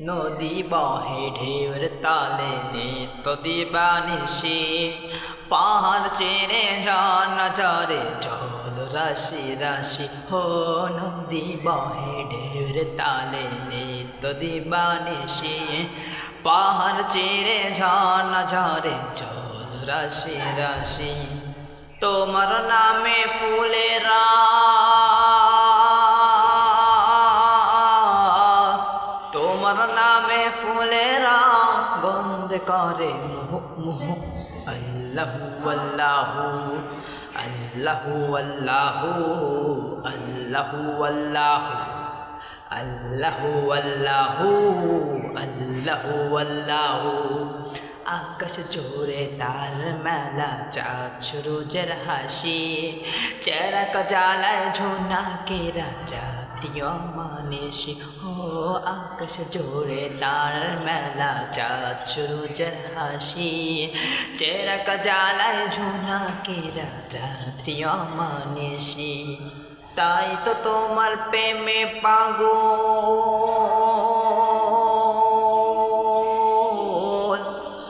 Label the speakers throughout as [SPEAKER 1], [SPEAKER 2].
[SPEAKER 1] নদী বহে ঢেউর তালে নিত্য দিবানিশি, পাহাড় চেরে ঝর্ণা ঝরে জল রাশি রাশি। হো নদী বহে ঢেউর তালে নিত্য দিবানিশি, পাহাড় চেরে ঝর্ণা ঝরে জল রাশি রাশি। তোমার নামে ফুলেরা তোমার নামে ফুলেরা গন্ধ করে মুহ মুহ। আল্লাহু আল্লাহু আল্লাহু আল্লাহু আল্লাহু আল্লাহু আল্লাহু আল্লাহু আল্লাহু আল্লাহু। আকাশ জোরে তার মেলা, চাঁদ সূরজের হাসি, চেরাক জ্বালায় ঝোনাকেরা রাত্রি অমানিসি। ও আকাশ জোরে তার মেলা, চাঁদ সূরজের হাসি, চেরাক জ্বালায় ঝোনাকেরা রাত্রি অমানিসি। তাই তো তোমার প্রেমে পাগল,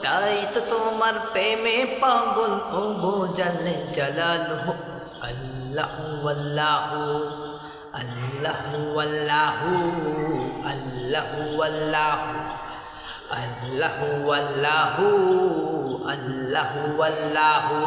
[SPEAKER 1] তাই তো তোমার প্রেমে পাগল। ও গো জালে জালালহু আল্লাহু আল্লাহু আল্লাহু আল্লাহু আল্লাহু আল্লাহু আল্লাহু আল্লাহু আল্লাহু আল্লাহু।